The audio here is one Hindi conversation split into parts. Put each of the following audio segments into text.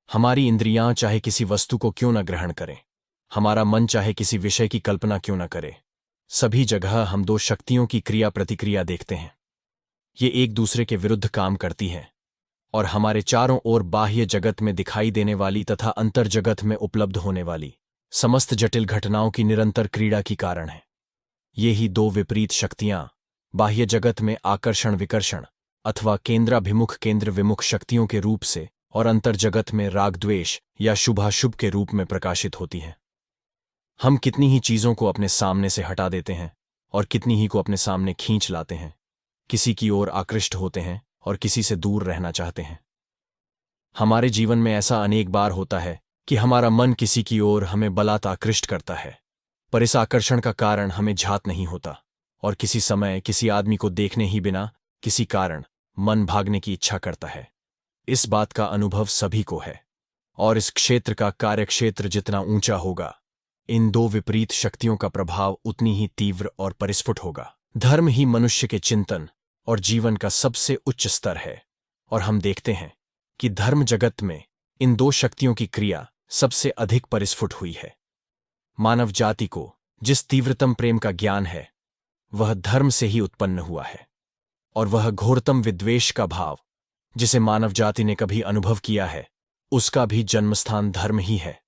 हमारी इंद्रियां चाहे किसी वस्तु को क्यों न ग्रहण करें, हमारा मन चाहे किसी विषय की कल्पना क्यों न करे, सभी जगह हम दो शक्तियों की क्रिया प्रतिक्रिया देखते हैं। ये एक दूसरे के विरुद्ध काम करती हैं और हमारे चारों ओर बाह्य जगत में दिखाई देने वाली तथा अंतर जगत में उपलब्ध होने वाली समस्त जटिल घटनाओं की निरंतर क्रीड़ा की कारण है। ये ही दो विपरीत शक्तियां बाह्य जगत में आकर्षण विकर्षण अथवा केंद्राभिमुख केंद्र विमुख शक्तियों के रूप से और अंतर जगत में राग द्वेष या शुभाशुभ के रूप में प्रकाशित होती हैं। हम कितनी ही चीजों को अपने सामने से हटा देते हैं और कितनी ही को अपने सामने खींच लाते हैं, किसी की ओर आकृष्ट होते हैं और किसी से दूर रहना चाहते हैं। हमारे जीवन में ऐसा अनेक बार होता है कि हमारा मन किसी की ओर हमें बलात् आकृष्ट करता है, पर इस आकर्षण का कारण हमें झात नहीं होता और किसी समय किसी आदमी को देखने ही बिना किसी कारण मन भागने की इच्छा करता है। इस बात का अनुभव सभी को है और इस क्षेत्र का कार्यक्षेत्र जितना ऊंचा होगा, इन दो विपरीत शक्तियों का प्रभाव उतनी ही तीव्र और परिस्फुट होगा। धर्म ही मनुष्य के चिंतन और जीवन का सबसे उच्च स्तर है और हम देखते हैं कि धर्म जगत में इन दो शक्तियों की क्रिया सबसे अधिक परिस्फुट हुई है। मानव जाति को जिस तीव्रतम प्रेम का ज्ञान है वह धर्म से ही उत्पन्न हुआ है और वह घोरतम विद्वेष का भाव जिसे मानव जाति ने कभी अनुभव किया है उसका भी जन्मस्थान धर्म ही है।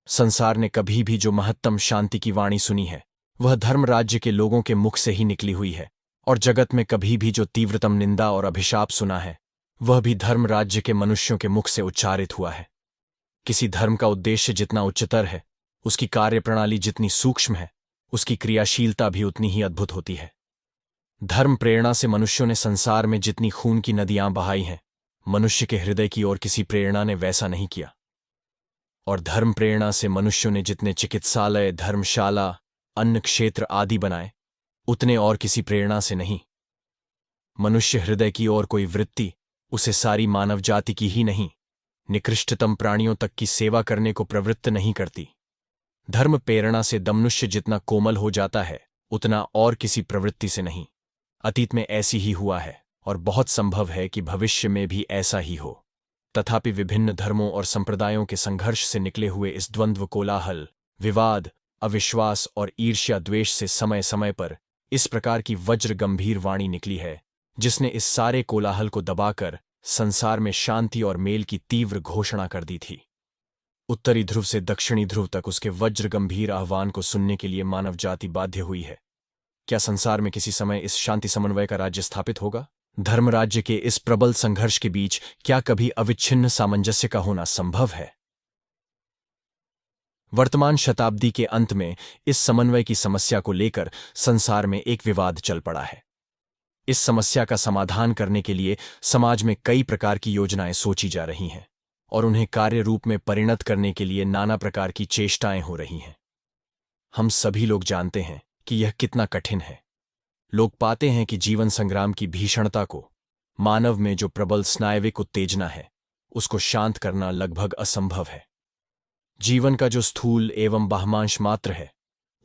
संसार ने कभी भी जो महत्तम शांति की वाणी सुनी है वह धर्म राज्य के लोगों के मुख से ही निकली हुई है और जगत में कभी भी जो तीव्रतम निंदा और अभिशाप सुना है वह भी धर्म राज्य के मनुष्यों के मुख से उच्चारित हुआ है। किसी धर्म का उद्देश्य जितना उच्चतर है, उसकी कार्यप्रणाली जितनी सूक्ष्म है, उसकी क्रियाशीलता भी उतनी ही अद्भुत होती है। धर्म प्रेरणा से मनुष्यों ने संसार में जितनी खून की नदियां बहाई हैं, मनुष्य के हृदय की ओर किसी प्रेरणा ने वैसा नहीं किया। और धर्म प्रेरणा से मनुष्यों ने जितने चिकित्सालय, धर्मशाला, अन्न क्षेत्र आदि बनाए, उतने और किसी प्रेरणा से नहीं। मनुष्य हृदय की ओर कोई वृत्ति उसे सारी मानव जाति की ही नहीं, निकृष्टतम प्राणियों तक की सेवा करने को प्रवृत्त नहीं करती। धर्म प्रेरणा से मनुष्य जितना कोमल हो जाता है उतना और किसी प्रवृत्ति से नहीं। अतीत में ऐसी ही हुआ है और बहुत संभव है कि भविष्य में भी ऐसा ही हो। तथापि विभिन्न धर्मों और संप्रदायों के संघर्ष से निकले हुए इस द्वंद्व, कोलाहल, विवाद, अविश्वास और ईर्ष्या द्वेष से समय समय पर इस प्रकार की वज्र गंभीर वाणी निकली है जिसने इस सारे कोलाहल को दबाकर संसार में शांति और मेल की तीव्र घोषणा कर दी थी। उत्तरी ध्रुव से दक्षिणी ध्रुव तक उसके वज्र गंभीर आह्वान को सुनने के लिए मानव जाति बाध्य हुई है। क्या संसार में किसी समय इस शांति समन्वय का राज्य स्थापित होगा? धर्म राज्य के इस प्रबल संघर्ष के बीच क्या कभी अविच्छिन्न सामंजस्य का होना संभव है? वर्तमान शताब्दी के अंत में इस समन्वय की समस्या को लेकर संसार में एक विवाद चल पड़ा है। इस समस्या का समाधान करने के लिए समाज में कई प्रकार की योजनाएं सोची जा रही हैं और उन्हें कार्य रूप में परिणत करने के लिए नाना प्रकार की चेष्टाएं हो रही हैं। हम सभी लोग जानते हैं कि यह कितना कठिन है। लोग पाते हैं कि जीवन संग्राम की भीषणता को, मानव में जो प्रबल स्नायविक उत्तेजना है, उसको शांत करना लगभग असंभव है। जीवन का जो स्थूल एवं बाह्यांश मात्र है,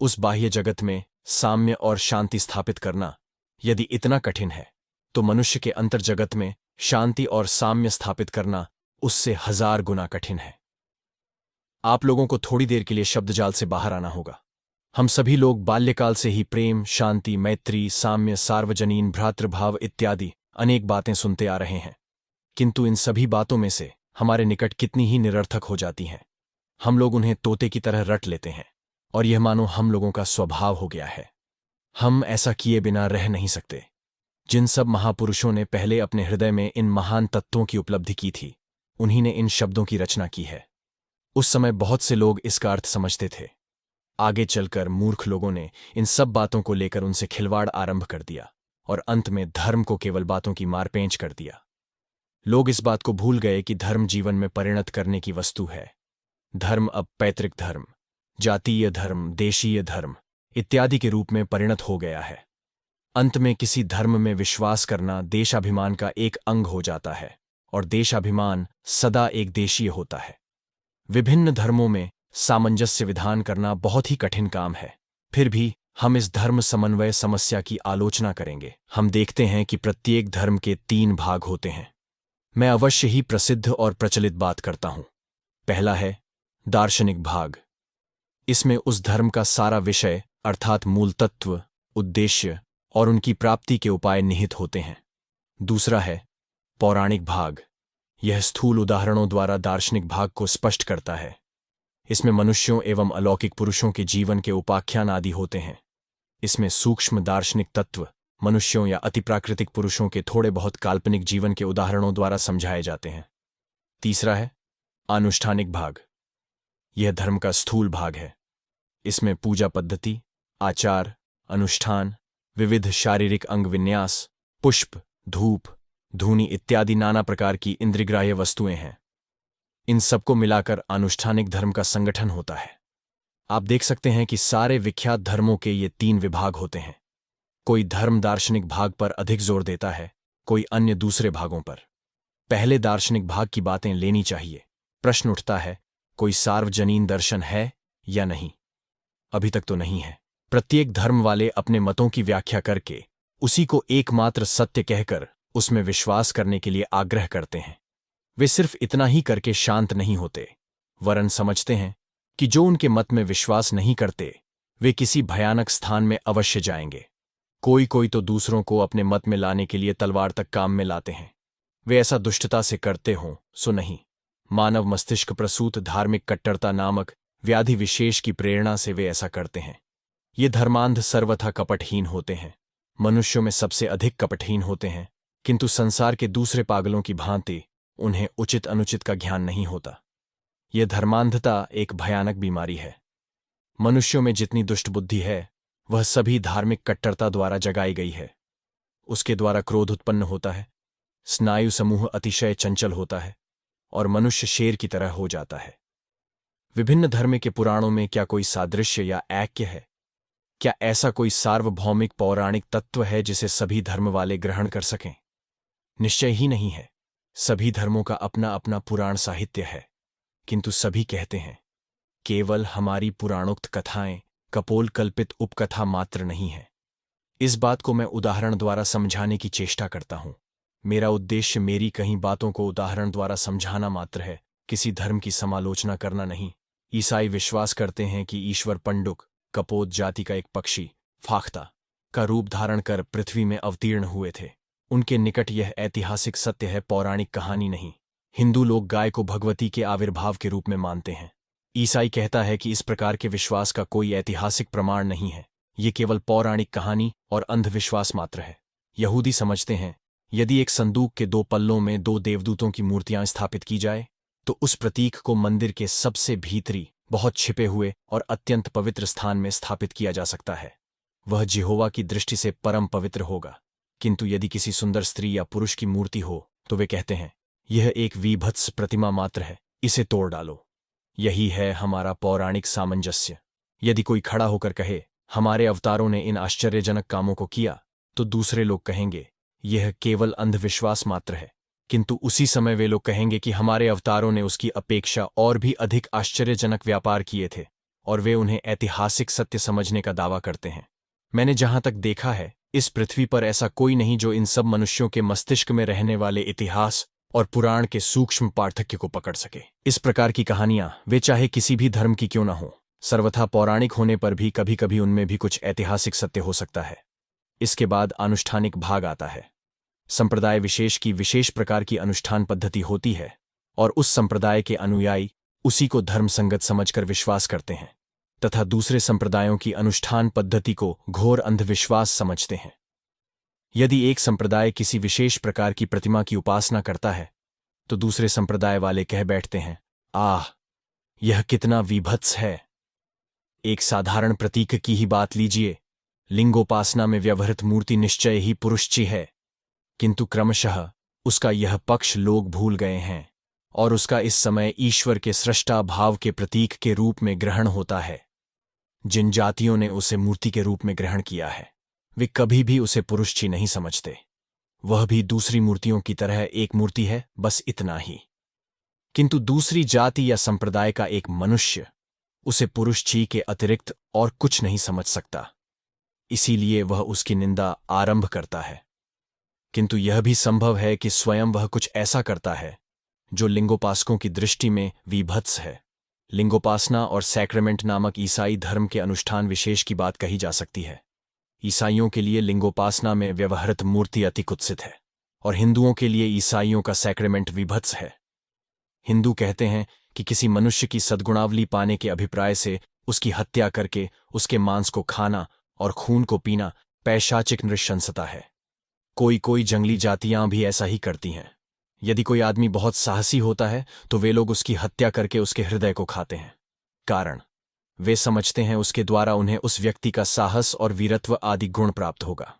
उस बाह्य जगत में साम्य और शांति स्थापित करना यदि इतना कठिन है, तो मनुष्य के अंतर जगत में शांति और साम्य स्थापित करना उससे 1000 गुना कठिन है। आप लोगों को थोड़ी देर के लिए शब्दजाल से बाहर आना होगा। हम सभी लोग बाल्यकाल से ही प्रेम, शांति, मैत्री, साम्य, सार्वजनीन, भ्रातृभाव इत्यादि अनेक बातें सुनते आ रहे हैं, किंतु इन सभी बातों में से हमारे निकट कितनी ही निरर्थक हो जाती हैं। हम लोग उन्हें तोते की तरह रट लेते हैं और यह मानो हम लोगों का स्वभाव हो गया है। हम ऐसा किए बिना रह नहीं सकते। जिन सब महापुरुषों ने पहले अपने हृदय में इन महान तत्वों की उपलब्धि की थी, उन्हीं ने इन शब्दों की रचना की है। उस समय बहुत से लोग इसका अर्थ समझते थे। आगे चलकर मूर्ख लोगों ने इन सब बातों को लेकर उनसे खिलवाड़ आरंभ कर दिया और अंत में धर्म को केवल बातों की मारपेंच कर दिया। लोग इस बात को भूल गए कि धर्म जीवन में परिणत करने की वस्तु है। धर्म अब पैतृक धर्म, जातीय धर्म, देशीय धर्म इत्यादि के रूप में परिणत हो गया है। अंत में किसी धर्म में विश्वास करना देशाभिमान का एक अंग हो जाता है और देशाभिमान सदा एक देशीय होता है। विभिन्न धर्मों में सामंजस्य विधान करना बहुत ही कठिन काम है। फिर भी हम इस धर्म समन्वय समस्या की आलोचना करेंगे। हम देखते हैं कि प्रत्येक धर्म के 3 भाग होते हैं। मैं अवश्य ही प्रसिद्ध और प्रचलित बात करता हूं। पहला है दार्शनिक भाग। इसमें उस धर्म का सारा विषय अर्थात मूल तत्व, उद्देश्य और उनकी प्राप्ति के उपाय निहित होते हैं। दूसरा है पौराणिक भाग। यह स्थूल उदाहरणों द्वारा दार्शनिक भाग को स्पष्ट करता है। इसमें मनुष्यों एवं अलौकिक पुरुषों के जीवन के उपाख्यान आदि होते हैं। इसमें सूक्ष्म दार्शनिक तत्व मनुष्यों या अतिप्राकृतिक पुरुषों के थोड़े बहुत काल्पनिक जीवन के उदाहरणों द्वारा समझाए जाते हैं। तीसरा है आनुष्ठानिक भाग। यह धर्म का स्थूल भाग है। इसमें पूजा पद्धति, आचार, अनुष्ठान, विविध शारीरिक अंग विन्यास, पुष्प, धूप, धूनी इत्यादि नाना प्रकार की इंद्रियग्राह्य वस्तुएं हैं। इन सबको मिलाकर आनुष्ठानिक धर्म का संगठन होता है। आप देख सकते हैं कि सारे विख्यात धर्मों के ये 3 विभाग होते हैं। कोई धर्म दार्शनिक भाग पर अधिक जोर देता है, कोई अन्य दूसरे भागों पर। पहले दार्शनिक भाग की बातें लेनी चाहिए। प्रश्न उठता है, कोई सार्वजनीन दर्शन है या नहीं? अभी तक तो नहीं है। प्रत्येक धर्म वाले अपने मतों की व्याख्या करके उसी को एकमात्र सत्य कहकर उसमें विश्वास करने के लिए आग्रह करते हैं। वे सिर्फ इतना ही करके शांत नहीं होते, वरन समझते हैं कि जो उनके मत में विश्वास नहीं करते वे किसी भयानक स्थान में अवश्य जाएंगे। कोई कोई तो दूसरों को अपने मत में लाने के लिए तलवार तक काम में लाते हैं। वे ऐसा दुष्टता से करते हों सो नहीं, मानव मस्तिष्क प्रसूत धार्मिक कट्टरता नामक व्याधि विशेष की प्रेरणा से वे ऐसा करते हैं। ये धर्मांध सर्वथा कपटहीन होते हैं, मनुष्यों में सबसे अधिक कपटहीन होते हैं, किंतु संसार के दूसरे पागलों की भांति उन्हें उचित अनुचित का ज्ञान नहीं होता। यह धर्मांधता एक भयानक बीमारी है। मनुष्यों में जितनी दुष्ट बुद्धि है वह सभी धार्मिक कट्टरता द्वारा जगाई गई है। उसके द्वारा क्रोध उत्पन्न होता है, स्नायु समूह अतिशय चंचल होता है और मनुष्य शेर की तरह हो जाता है। विभिन्न धर्म के पुराणों में क्या कोई सादृश्य या ऐक्य है? क्या ऐसा कोई सार्वभौमिक पौराणिक तत्व है जिसे सभी धर्म वाले ग्रहण कर सकें? निश्चय ही नहीं है। सभी धर्मों का अपना अपना पुराण साहित्य है, किंतु सभी कहते हैं केवल हमारी पुराणोक्त कथाएं कपोल कल्पित उपकथा मात्र नहीं है। इस बात को मैं उदाहरण द्वारा समझाने की चेष्टा करता हूं। मेरा उद्देश्य मेरी कहीं बातों को उदाहरण द्वारा समझाना मात्र है, किसी धर्म की समालोचना करना नहीं। ईसाई विश्वास करते हैं कि ईश्वर पंडुक, कपोत जाति का एक पक्षी, फाख्ता का रूप धारण कर पृथ्वी में अवतीर्ण हुए थे। उनके निकट यह ऐतिहासिक सत्य है, पौराणिक कहानी नहीं। हिंदू लोग गाय को भगवती के आविर्भाव के रूप में मानते हैं। ईसाई कहता है कि इस प्रकार के विश्वास का कोई ऐतिहासिक प्रमाण नहीं है, ये केवल पौराणिक कहानी और अंधविश्वास मात्र है। यहूदी समझते हैं यदि एक संदूक के 2 पल्लों में 2 देवदूतों की मूर्तियां स्थापित की जाए तो उस प्रतीक को मंदिर के सबसे भीतरी, बहुत छिपे हुए और अत्यंत पवित्र स्थान में स्थापित किया जा सकता है। वह यहोवा की दृष्टि से परम पवित्र होगा। किंतु यदि किसी सुंदर स्त्री या पुरुष की मूर्ति हो तो वे कहते हैं यह एक विभत्स प्रतिमा मात्र है, इसे तोड़ डालो। यही है हमारा पौराणिक सामंजस्य। यदि कोई खड़ा होकर कहे हमारे अवतारों ने इन आश्चर्यजनक कामों को किया, तो दूसरे लोग कहेंगे यह केवल अंधविश्वास मात्र है। किंतु उसी समय वे लोग कहेंगे कि हमारे अवतारों ने उसकी अपेक्षा और भी अधिक आश्चर्यजनक व्यापार किए थे, और वे उन्हें ऐतिहासिक सत्य समझने का दावा करते हैं। मैंने जहां तक देखा है, इस पृथ्वी पर ऐसा कोई नहीं जो इन सब मनुष्यों के मस्तिष्क में रहने वाले इतिहास और पुराण के सूक्ष्म पार्थक्य को पकड़ सके। इस प्रकार की कहानियां, वे चाहे किसी भी धर्म की क्यों न हो, सर्वथा पौराणिक होने पर भी कभी कभी उनमें भी कुछ ऐतिहासिक सत्य हो सकता है। इसके बाद अनुष्ठानिक भाग आता है। संप्रदाय विशेष की विशेष प्रकार की अनुष्ठान पद्धति होती है और उस संप्रदाय के अनुयायी उसी को धर्म संगत समझकर विश्वास करते हैं तथा दूसरे संप्रदायों की अनुष्ठान पद्धति को घोर अंधविश्वास समझते हैं। यदि एक संप्रदाय किसी विशेष प्रकार की प्रतिमा की उपासना करता है तो दूसरे संप्रदाय वाले कह बैठते हैं, आह, यह कितना विभत्स है। एक साधारण प्रतीक की ही बात लीजिए, लिंगोपासना में व्यवहृत मूर्ति निश्चय ही पुरुषची है, किंतु क्रमशः उसका यह पक्ष लोग भूल गए हैं और उसका इस समय ईश्वर के सृष्टा भाव के प्रतीक के रूप में ग्रहण होता है। जिन जातियों ने उसे मूर्ति के रूप में ग्रहण किया है वे कभी भी उसे पुरुषची नहीं समझते। वह भी दूसरी मूर्तियों की तरह एक मूर्ति है, बस इतना ही। किंतु दूसरी जाति या संप्रदाय का एक मनुष्य उसे पुरुषची के अतिरिक्त और कुछ नहीं समझ सकता, इसीलिए वह उसकी निंदा आरंभ करता है। किंतु यह भी संभव है कि स्वयं वह कुछ ऐसा करता है जो लिंगोपासकों की दृष्टि में विभत्स है। लिंगोपासना और सैक्रेमेंट नामक ईसाई धर्म के अनुष्ठान विशेष की बात कही जा सकती है। ईसाइयों के लिए लिंगोपासना में व्यवहृत मूर्ति अति कुत्सित है और हिंदुओं के लिए ईसाइयों का सैक्रेमेंट विभत्स है। हिंदू कहते हैं कि किसी मनुष्य की सद्गुणावली पाने के अभिप्राय से उसकी हत्या करके उसके मांस को खाना और खून को पीना पैशाचिक नृशंसता है। कोई कोई जंगली जातियां भी ऐसा ही करती हैं। यदि कोई आदमी बहुत साहसी होता है तो वे लोग उसकी हत्या करके उसके हृदय को खाते हैं। कारण वे समझते हैं उसके द्वारा उन्हें उस व्यक्ति का साहस और वीरत्व आदि गुण प्राप्त होगा।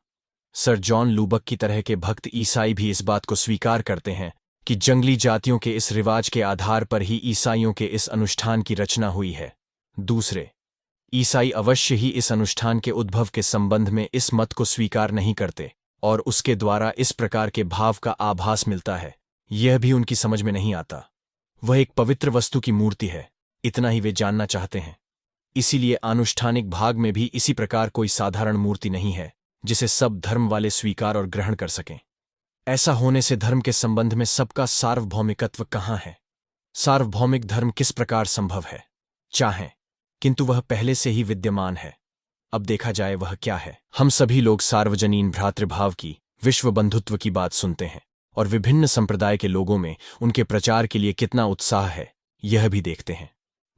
सर जॉन लूबक की तरह के भक्त ईसाई भी इस बात को स्वीकार करते हैं कि जंगली जातियों के इस रिवाज के आधार पर ही ईसाइयों के इस अनुष्ठान की रचना हुई है। दूसरे ईसाई अवश्य ही इस अनुष्ठान के उद्भव के संबंध में इस मत को स्वीकार नहीं करते और उसके द्वारा इस प्रकार के भाव का आभास मिलता है, यह भी उनकी समझ में नहीं आता। वह एक पवित्र वस्तु की मूर्ति है, इतना ही वे जानना चाहते हैं। इसीलिए आनुष्ठानिक भाग में भी इसी प्रकार कोई साधारण मूर्ति नहीं है जिसे सब धर्म वाले स्वीकार और ग्रहण कर सकें। ऐसा होने से धर्म के संबंध में सबका सार्वभौमिकत्व कहाँ है? सार्वभौमिक धर्म किस प्रकार संभव है? चाहें, किंतु वह पहले से ही विद्यमान है। अब देखा जाए वह क्या है। हम सभी लोग सार्वजनीन भ्रातृभाव की, विश्व बंधुत्व की बात सुनते हैं और विभिन्न संप्रदाय के लोगों में उनके प्रचार के लिए कितना उत्साह है यह भी देखते हैं।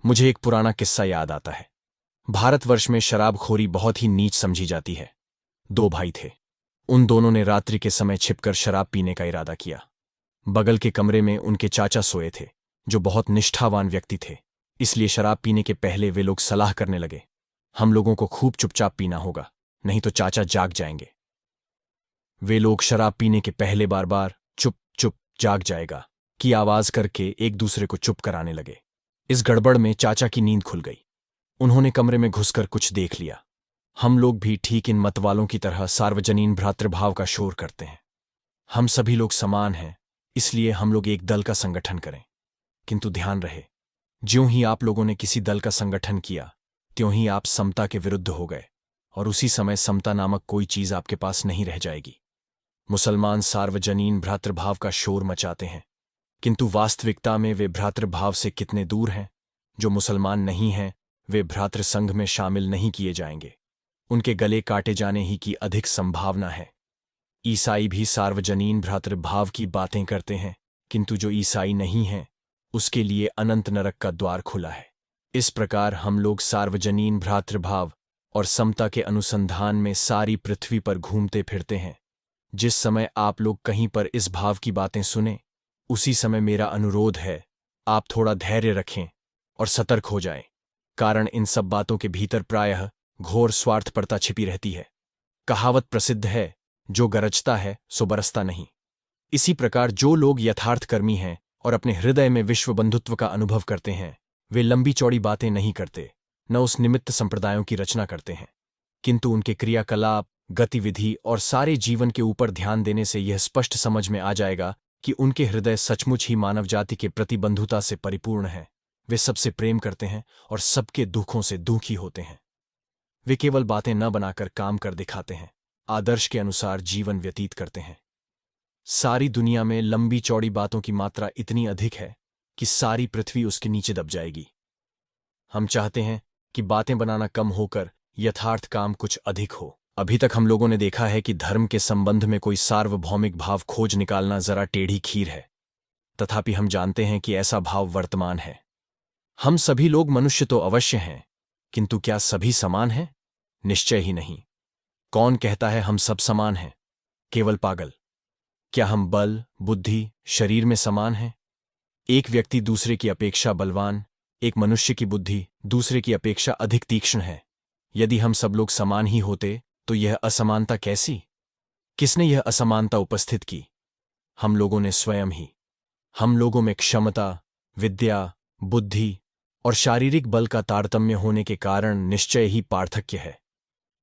मुझे एक पुराना किस्सा याद आता है। भारतवर्ष में शराबखोरी बहुत ही नीच समझी जाती है। दो भाई थे। उन दोनों ने रात्रि के समय छिपकर शराब पीने का इरादा किया। बगल के कमरे में उनके चाचा सोए थे, जो बहुत निष्ठावान व्यक्ति थे। इसलिए शराब पीने के पहले वे लोग सलाह करने लगे, हम लोगों को खूब चुपचाप पीना होगा, नहीं तो चाचा जाग जाएंगे। वे लोग शराब पीने के पहले बार बार चुप चुप जाग जाएगा की आवाज करके एक दूसरे को चुप कराने लगे। इस गड़बड़ में चाचा की नींद खुल गई। उन्होंने कमरे में घुसकर कुछ देख लिया। हम लोग भी ठीक इन मतवालों की तरह सार्वजनीन भ्रातृभाव का शोर करते हैं। हम सभी लोग समान हैं, इसलिए हम लोग एक दल का संगठन करें। किंतु ध्यान रहे, ज्यों ही आप लोगों ने किसी दल का संगठन किया त्यों ही आप समता के विरुद्ध हो गए और उसी समय समता नामक कोई चीज आपके पास नहीं रह जाएगी। मुसलमान सार्वजनीन भ्रातृभाव का शोर मचाते हैं, किंतु वास्तविकता में वे भ्रातृभाव से कितने दूर हैं। जो मुसलमान नहीं हैं वे भ्रातृ संघ में शामिल नहीं किए जाएंगे। उनके गले काटे जाने ही की अधिक संभावना है। ईसाई भी सार्वजनीन भ्रातृभाव की बातें करते हैं, किंतु जो ईसाई नहीं है उसके लिए अनंत नरक का द्वार खुला है। इस प्रकार हम लोग सार्वजनीन भ्रातृभाव और समता के अनुसंधान में सारी पृथ्वी पर घूमते फिरते हैं। जिस समय आप लोग कहीं पर इस भाव की बातें सुने, उसी समय मेरा अनुरोध है आप थोड़ा धैर्य रखें और सतर्क हो जाएं, कारण इन सब बातों के भीतर प्रायः घोर स्वार्थपरता छिपी रहती है। कहावत प्रसिद्ध है, जो गरजता है सो बरसता नहीं। इसी प्रकार जो लोग यथार्थकर्मी हैं और अपने हृदय में विश्व बंधुत्व का अनुभव करते हैं, वे लंबी चौड़ी बातें नहीं करते, न उस निमित्त संप्रदायों की रचना करते हैं, किंतु उनके क्रियाकलाप, गतिविधि और सारे जीवन के ऊपर ध्यान देने से यह स्पष्ट समझ में आ जाएगा कि उनके हृदय सचमुच ही मानव जाति के प्रति बंधुता से परिपूर्ण है। वे सबसे प्रेम करते हैं और सबके दुखों से दुखी होते हैं। वे केवल बातें न बनाकर काम कर दिखाते हैं, आदर्श के अनुसार जीवन व्यतीत करते हैं। सारी दुनिया में लंबी चौड़ी बातों की मात्रा इतनी अधिक है कि सारी पृथ्वी उसके नीचे दब जाएगी। हम चाहते हैं कि बातें बनाना कम होकर यथार्थ काम कुछ अधिक हो। अभी तक हम लोगों ने देखा है कि धर्म के संबंध में कोई सार्वभौमिक भाव खोज निकालना जरा टेढ़ी खीर है, तथापि हम जानते हैं कि ऐसा भाव वर्तमान है। हम सभी लोग मनुष्य तो अवश्य हैं, किंतु क्या सभी समान हैं? निश्चय ही नहीं। कौन कहता है हम सब समान हैं? केवल पागल। क्या हम बल, बुद्धि, शरीर में समान हैं? एक व्यक्ति दूसरे की अपेक्षा बलवान, एक मनुष्य की बुद्धि दूसरे की अपेक्षा अधिक तीक्ष्ण है। यदि हम सब लोग समान ही होते तो यह असमानता कैसी? किसने यह असमानता उपस्थित की? हम लोगों ने स्वयं ही। हम लोगों में क्षमता, विद्या, बुद्धि और शारीरिक बल का तारतम्य होने के कारण निश्चय ही पार्थक्य है।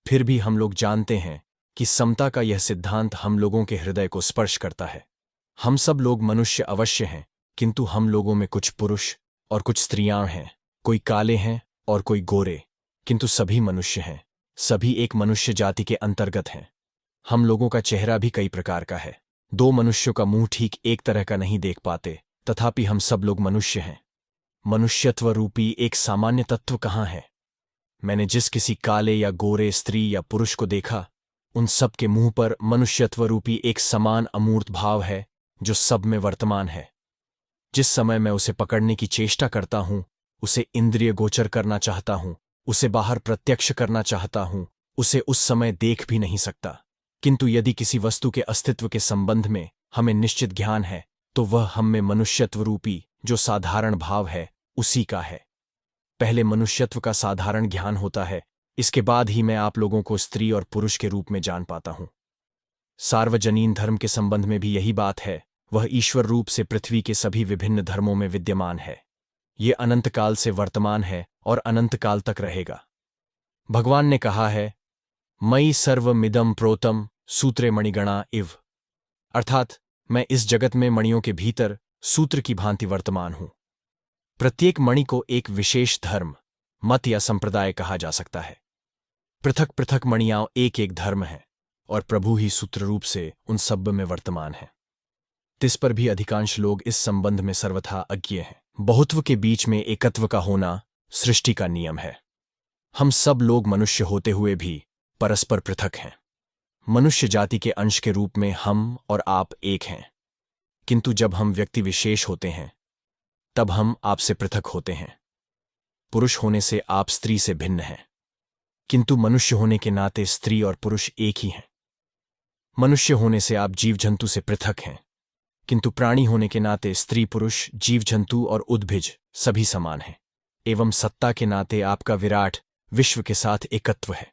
फिर भी हम लोग जानते हैं कि समता का यह सिद्धांत हम लोगों के हृदय को स्पर्श करता है। हम सब लोग मनुष्य अवश्य हैं, किंतु हम लोगों में कुछ पुरुष और कुछ स्त्रियां हैं, कोई काले हैं और कोई गोरे, किंतु सभी मनुष्य हैं। सभी एक मनुष्य जाति के अंतर्गत हैं। हम लोगों का चेहरा भी कई प्रकार का है। दो मनुष्यों का मुंह ठीक एक तरह का नहीं देख पाते, तथापि हम सब लोग मनुष्य हैं। मनुष्यत्व रूपी एक सामान्य तत्व कहाँ है? मैंने जिस किसी काले या गोरे, स्त्री या पुरुष को देखा, उन सब के मुंह पर मनुष्यत्व रूपी एक समान अमूर्त भाव है जो सब में वर्तमान है। जिस समय मैं उसे पकड़ने की चेष्टा करता हूं, उसे इंद्रिय गोचर करना चाहता हूं, उसे बाहर प्रत्यक्ष करना चाहता हूं, उसे उस समय देख भी नहीं सकता। किंतु यदि किसी वस्तु के अस्तित्व के संबंध में हमें निश्चित ज्ञान है, तो वह हम में मनुष्यत्व रूपी जो साधारण भाव है उसी का है। पहले मनुष्यत्व का साधारण ज्ञान होता है, इसके बाद ही मैं आप लोगों को स्त्री और पुरुष के रूप में जान पाता हूं। सार्वजनीन धर्म के संबंध में भी यही बात है। वह ईश्वर रूप से पृथ्वी के सभी विभिन्न धर्मों में विद्यमान है। ये अनंत काल से वर्तमान है और अनंत काल तक रहेगा। भगवान ने कहा है, मयि सर्वमिदं प्रोतम सूत्रे मणिगणा इव, अर्थात मैं इस जगत में मणियों के भीतर सूत्र की भांति वर्तमान हूं। प्रत्येक मणि को एक विशेष धर्म, मत या संप्रदाय कहा जा सकता है। पृथक पृथक मणियां एक एक धर्म है और प्रभु ही सूत्र रूप से उन सब में वर्तमान है। तिस पर भी अधिकांश लोग इस संबंध में सर्वथा अज्ञ हैं। बहुत्व के बीच में एकत्व का होना सृष्टि का नियम है। हम सब लोग मनुष्य होते हुए भी परस्पर पृथक हैं। मनुष्य जाति के अंश के रूप में हम और आप एक हैं, किंतु जब हम व्यक्ति विशेष होते हैं तब हम आपसे पृथक होते हैं। पुरुष होने से आप स्त्री से भिन्न हैं, किंतु मनुष्य होने के नाते स्त्री और पुरुष एक ही हैं। मनुष्य होने से आप जीव जंतु से पृथक हैं, किंतु प्राणी होने के नाते स्त्री पुरुष, जीव जंतु और उद्भिज सभी समान हैं। एवं सत्ता के नाते आपका विराट विश्व के साथ एकत्व है।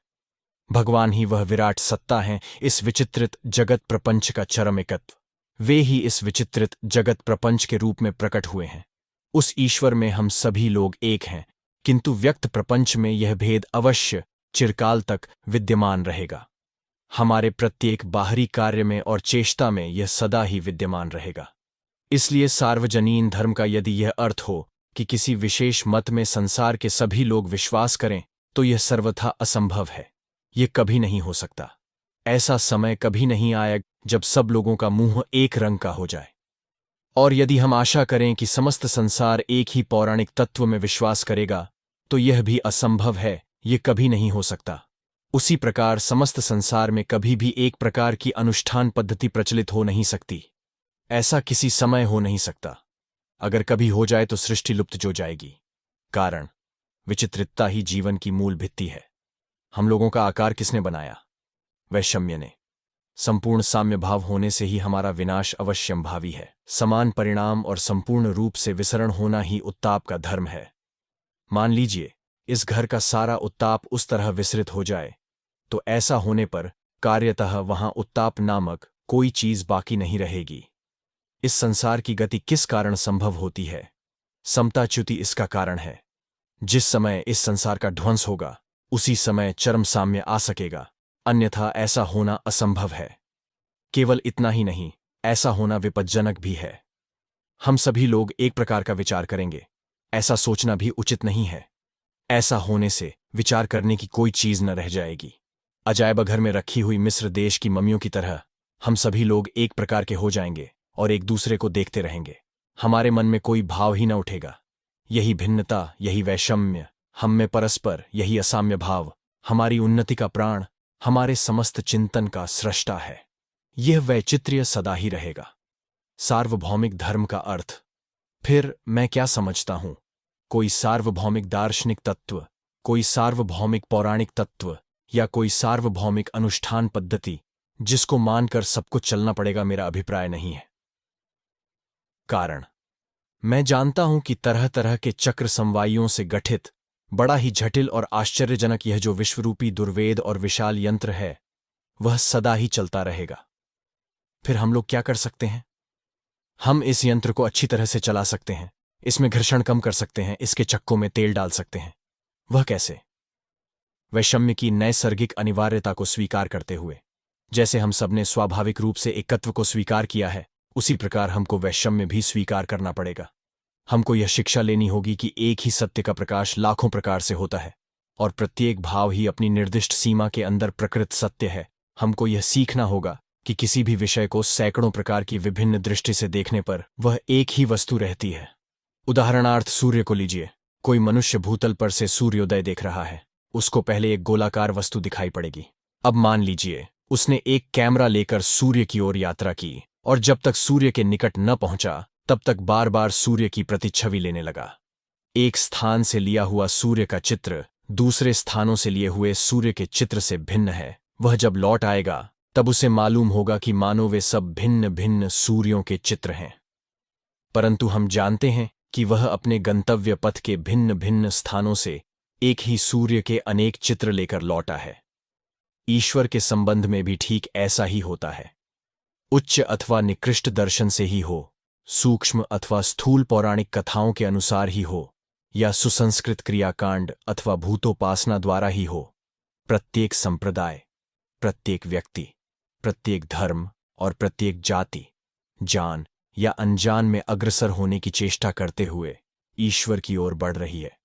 भगवान ही वह विराट सत्ता हैं, इस विचित्रित जगत प्रपंच का चरम एकत्व। वे ही इस विचित्रित जगत प्रपंच के रूप में प्रकट हुए हैं। उस ईश्वर में हम सभी लोग एक हैं, किंतु व्यक्त प्रपंच में यह भेद अवश्य चिरकाल तक विद्यमान रहेगा। हमारे प्रत्येक बाहरी कार्य में और चेष्टा में यह सदा ही विद्यमान रहेगा। इसलिए सार्वजनीन धर्म का यदि यह अर्थ हो कि किसी विशेष मत में संसार के सभी लोग विश्वास करें, तो यह सर्वथा असंभव है। यह कभी नहीं हो सकता। ऐसा समय कभी नहीं आएगा जब सब लोगों का मुंह एक रंग का हो जाए। और यदि हम आशा करें कि समस्त संसार एक ही पौराणिक तत्व में विश्वास करेगा, तो यह भी असंभव है। यह कभी नहीं हो सकता। उसी प्रकार समस्त संसार में कभी भी एक प्रकार की अनुष्ठान पद्धति प्रचलित हो नहीं सकती। ऐसा किसी समय हो नहीं सकता। अगर कभी हो जाए तो सृष्टि लुप्त हो जाएगी। कारण विचित्रता ही जीवन की मूल भित्ति है। हम लोगों का आकार किसने बनाया? वैषम्य ने। संपूर्ण साम्य भाव होने से ही हमारा विनाश अवश्यंभावी है। समान परिणाम और संपूर्ण रूप से विसरण होना ही उत्ताप का धर्म है। मान लीजिए इस घर का सारा उत्ताप उस तरह विसरित हो जाए, तो ऐसा होने पर कार्यतः वहां उत्ताप नामक कोई चीज बाकी नहीं रहेगी। इस संसार की गति किस कारण संभव होती है? समताच्युति इसका कारण है। जिस समय इस संसार का ध्वंस होगा, उसी समय चरम साम्य आ सकेगा, अन्यथा ऐसा होना असंभव है। केवल इतना ही नहीं, ऐसा होना विपज्जनक भी है। हम सभी लोग एक प्रकार का विचार करेंगे, ऐसा सोचना भी उचित नहीं है। ऐसा होने से विचार करने की कोई चीज न रह जाएगी। अजायबघर में रखी हुई मिस्र देश की मम्मियों की तरह हम सभी लोग एक प्रकार के हो जाएंगे और एक दूसरे को देखते रहेंगे। हमारे मन में कोई भाव ही न उठेगा। यही भिन्नता, यही वैषम्य, हम में परस्पर यही असाम्य भाव हमारी उन्नति का प्राण, हमारे समस्त चिंतन का सृष्टा है। यह वैचित्र्य सदा ही रहेगा। सार्वभौमिक धर्म का अर्थ फिर मैं क्या समझता हूं? कोई सार्वभौमिक दार्शनिक तत्व, कोई सार्वभौमिक पौराणिक तत्व या कोई सार्वभौमिक अनुष्ठान पद्धति जिसको मानकर सबको चलना पड़ेगा, मेरा अभिप्राय नहीं है। कारण मैं जानता हूं कि तरह तरह के चक्र समवायों से गठित बड़ा ही जटिल और आश्चर्यजनक यह जो विश्वरूपी दुर्वेद और विशाल यंत्र है, वह सदा ही चलता रहेगा। फिर हम लोग क्या कर सकते हैं? हम इस यंत्र को अच्छी तरह से चला सकते हैं, इसमें घर्षण कम कर सकते हैं, इसके चक्कों में तेल डाल सकते हैं। वह कैसे? वैषम्य की नैसर्गिक अनिवार्यता को स्वीकार करते हुए। जैसे हम सबने स्वाभाविक रूप से एकत्व को स्वीकार किया है, उसी प्रकार हमको वैषम्य भी स्वीकार करना पड़ेगा। हमको यह शिक्षा लेनी होगी कि एक ही सत्य का प्रकाश लाखों प्रकार से होता है और प्रत्येक भाव ही अपनी निर्दिष्ट सीमा के अंदर प्रकृत सत्य है। हमको यह सीखना होगा कि किसी भी विषय को सैकड़ों प्रकार की विभिन्न दृष्टि से देखने पर वह एक ही वस्तु रहती है। उदाहरणार्थ सूर्य को लीजिए। कोई मनुष्य भूतल पर से सूर्योदय देख रहा है, उसको पहले एक गोलाकार वस्तु दिखाई पड़ेगी। अब मान लीजिए उसने एक कैमरा लेकर सूर्य की ओर यात्रा की और जब तक सूर्य के निकट न पहुंचा तब तक बार बार सूर्य की प्रतिच्छवि लेने लगा। एक स्थान से लिया हुआ सूर्य का चित्र दूसरे स्थानों से लिए हुए सूर्य के चित्र से भिन्न है। वह जब लौट आएगा तब उसे मालूम होगा कि मानो वे सब भिन्न भिन्न सूर्यों के चित्र हैं। परंतु हम जानते हैं कि वह अपने गंतव्य पथ के भिन्न भिन्न स्थानों से एक ही सूर्य के अनेक चित्र लेकर लौटा है। ईश्वर के संबंध में भी ठीक ऐसा ही होता है। उच्च अथवा निकृष्ट दर्शन से ही हो, सूक्ष्म अथवा स्थूल पौराणिक कथाओं के अनुसार ही हो, या सुसंस्कृत क्रियाकांड अथवा भूतोपासना द्वारा ही हो, प्रत्येक संप्रदाय, प्रत्येक व्यक्ति, प्रत्येक धर्म और प्रत्येक जाति जान या अनजान में अग्रसर होने की चेष्टा करते हुए ईश्वर की ओर बढ़ रही है।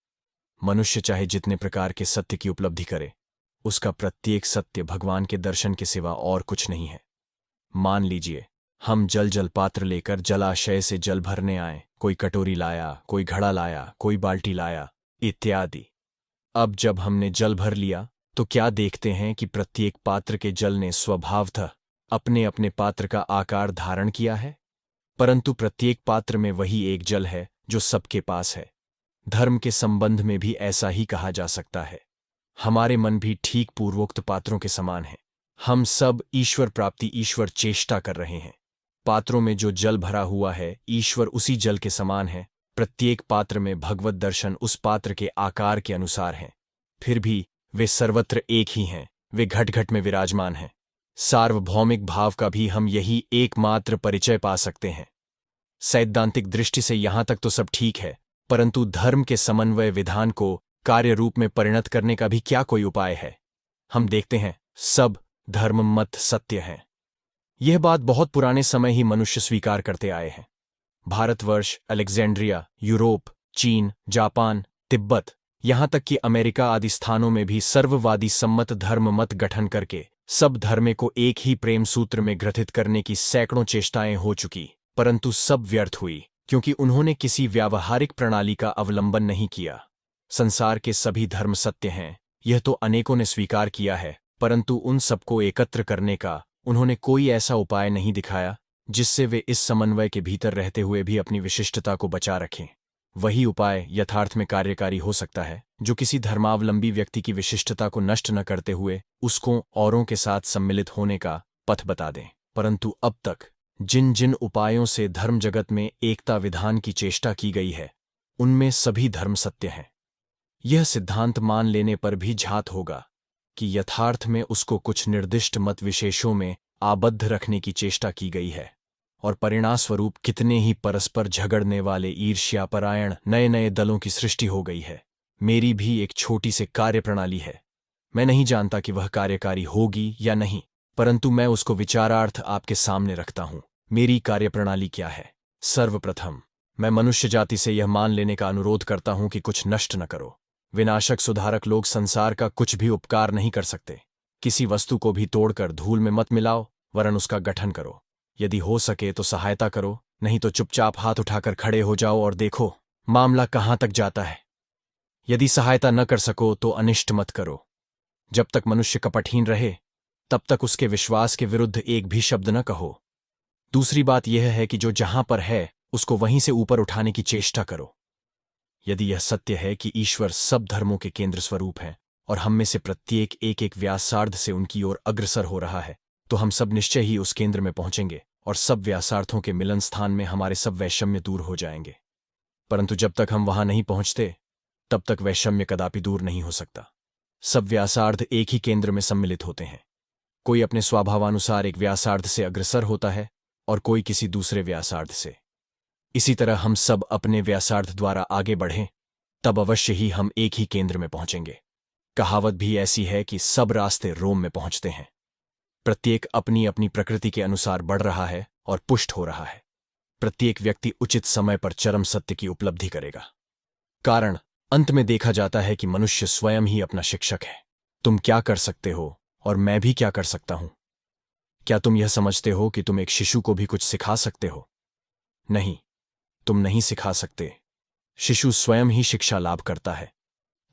मनुष्य चाहे जितने प्रकार के सत्य की उपलब्धि करे, उसका प्रत्येक सत्य भगवान के दर्शन के सिवा और कुछ नहीं है। मान लीजिए हम जल पात्र लेकर जलाशय से जल भरने आए। कोई कटोरी लाया, कोई घड़ा लाया, कोई बाल्टी लाया इत्यादि। अब जब हमने जल भर लिया तो क्या देखते हैं कि प्रत्येक पात्र के जल ने स्वभावतः अपने अपने पात्र का आकार धारण किया है, परंतु प्रत्येक पात्र में वही एक जल है जो सबके पास है। धर्म के संबंध में भी ऐसा ही कहा जा सकता है। हमारे मन भी ठीक पूर्वोक्त पात्रों के समान हैं। हम सब ईश्वर प्राप्ति ईश्वर चेष्टा कर रहे हैं। पात्रों में जो जल भरा हुआ है ईश्वर उसी जल के समान है। प्रत्येक पात्र में भगवत दर्शन उस पात्र के आकार के अनुसार है। फिर भी वे सर्वत्र एक ही हैं, वे घट घट में विराजमान हैं। सार्वभौमिक भाव का भी हम यही एकमात्र परिचय पा सकते हैं। सैद्धांतिक दृष्टि से यहां तक तो सब ठीक है, परंतु धर्म के समन्वय विधान को कार्य रूप में परिणत करने का भी क्या कोई उपाय है? हम देखते हैं सब धर्म मत सत्य हैं। यह बात बहुत पुराने समय ही मनुष्य स्वीकार करते आए हैं। भारतवर्ष, अलेक्जेंड्रिया, यूरोप, चीन, जापान, तिब्बत, यहां तक कि अमेरिका आदि स्थानों में भी सर्ववादी सम्मत धर्म मत गठन करके सब धर्मे को एक ही प्रेम सूत्र में ग्रथित करने की सैकड़ों चेष्टाएं हो चुकी, परंतु सब व्यर्थ हुई, क्योंकि उन्होंने किसी व्यावहारिक प्रणाली का अवलंबन नहीं किया। संसार के सभी धर्म सत्य हैं, यह तो अनेकों ने स्वीकार किया है, परंतु उन सबको एकत्र करने का उन्होंने कोई ऐसा उपाय नहीं दिखाया जिससे वे इस समन्वय के भीतर रहते हुए भी अपनी विशिष्टता को बचा रखें। वही उपाय यथार्थ में कार्यकारी हो सकता है जो किसी धर्मावलंबी व्यक्ति की विशिष्टता को नष्ट न करते हुए उसको औरों के साथ सम्मिलित होने का पथ बता दें। परंतु अब तक जिन जिन उपायों से धर्म जगत में एकता विधान की चेष्टा की गई है, उनमें सभी धर्म सत्य हैं। यह सिद्धांत मान लेने पर भी झात होगा कि यथार्थ में उसको कुछ निर्दिष्ट मत विशेषों में आबद्ध रखने की चेष्टा की गई है, और परिणामस्वरूप कितने ही परस्पर झगड़ने वाले ईर्ष्यापरायण नए नए दलों की सृष्टि हो गई है। मेरी भी एक छोटी सी कार्यप्रणाली है। मैं नहीं जानता कि वह कार्यकारी होगी या नहीं, परंतु मैं उसको विचारार्थ आपके सामने रखता हूं। मेरी कार्यप्रणाली क्या है? सर्वप्रथम मैं मनुष्य जाति से यह मान लेने का अनुरोध करता हूं कि कुछ नष्ट न करो। विनाशक सुधारक लोग संसार का कुछ भी उपकार नहीं कर सकते। किसी वस्तु को भी तोड़कर धूल में मत मिलाओ, वरन उसका गठन करो। यदि हो सके तो सहायता करो, नहीं तो चुपचाप हाथ उठाकर खड़े हो जाओ और देखो मामला कहां तक जाता है। यदि सहायता न कर सको तो अनिष्ट मत करो। जब तक मनुष्य कपटहीन रहे तब तक उसके विश्वास के विरुद्ध एक भी शब्द न कहो। दूसरी बात यह है कि जो जहां पर है उसको वहीं से ऊपर उठाने की चेष्टा करो। यदि यह सत्य है कि ईश्वर सब धर्मों के केंद्र स्वरूप हैं और हम में से प्रत्येक एक एक व्यासार्ध से उनकी ओर अग्रसर हो रहा है, तो हम सब निश्चय ही उस केंद्र में पहुंचेंगे और सब व्यासार्थों के मिलन स्थान में हमारे सब वैषम्य दूर हो जाएंगे। परंतु जब तक हम वहां नहीं पहुंचते तब तक वैषम्य कदापि दूर नहीं हो सकता। सब व्यासार्ध एक ही केंद्र में सम्मिलित होते हैं। कोई अपने स्वभावानुसार एक व्यासार्ध से अग्रसर होता है और कोई किसी दूसरे व्यासार्ध से। इसी तरह हम सब अपने व्यासार्ध द्वारा आगे बढ़ें तब अवश्य ही हम एक ही केंद्र में पहुंचेंगे। कहावत भी ऐसी है कि सब रास्ते रोम में पहुंचते हैं। प्रत्येक अपनी अपनी प्रकृति के अनुसार बढ़ रहा है और पुष्ट हो रहा है। प्रत्येक व्यक्ति उचित समय पर चरम सत्य की उपलब्धि करेगा। कारण अंत में देखा जाता है कि मनुष्य स्वयं ही अपना शिक्षक है। तुम क्या कर सकते हो और मैं भी क्या कर सकता हूं? क्या तुम यह समझते हो कि तुम एक शिशु को भी कुछ सिखा सकते हो? नहीं, तुम नहीं सिखा सकते। शिशु स्वयं ही शिक्षा लाभ करता है।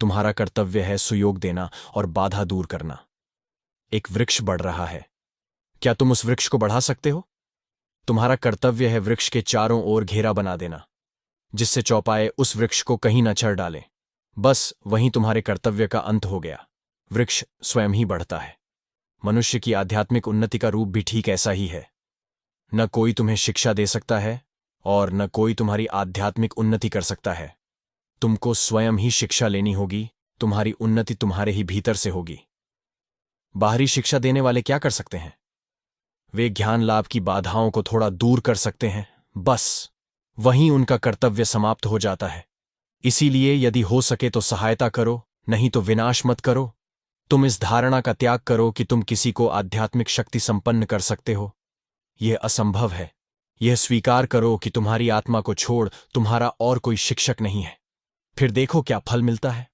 तुम्हारा कर्तव्य है सुयोग देना और बाधा दूर करना। एक वृक्ष बढ़ रहा है, क्या तुम उस वृक्ष को बढ़ा सकते हो? तुम्हारा कर्तव्य है वृक्ष के चारों ओर घेरा बना देना, जिससे चौपाए उस वृक्ष को कहीं न चढ़ डालें। बस वहीं तुम्हारे कर्तव्य का अंत हो गया। वृक्ष स्वयं ही बढ़ता है। मनुष्य की आध्यात्मिक उन्नति का रूप भी ठीक ऐसा ही है। न कोई तुम्हें शिक्षा दे सकता है और न कोई तुम्हारी आध्यात्मिक उन्नति कर सकता है। तुमको स्वयं ही शिक्षा लेनी होगी। तुम्हारी उन्नति तुम्हारे ही भीतर से होगी। बाहरी शिक्षा देने वाले क्या कर सकते हैं? वे ज्ञान लाभ की बाधाओं को थोड़ा दूर कर सकते हैं, बस वहीं उनका कर्तव्य समाप्त हो जाता है। इसीलिए यदि हो सके तो सहायता करो, नहीं तो विनाश मत करो। तुम इस धारणा का त्याग करो कि तुम किसी को आध्यात्मिक शक्ति संपन्न कर सकते हो। यह असंभव है। यह स्वीकार करो कि तुम्हारी आत्मा को छोड़ तुम्हारा और कोई शिक्षक नहीं है। फिर देखो क्या फल मिलता है।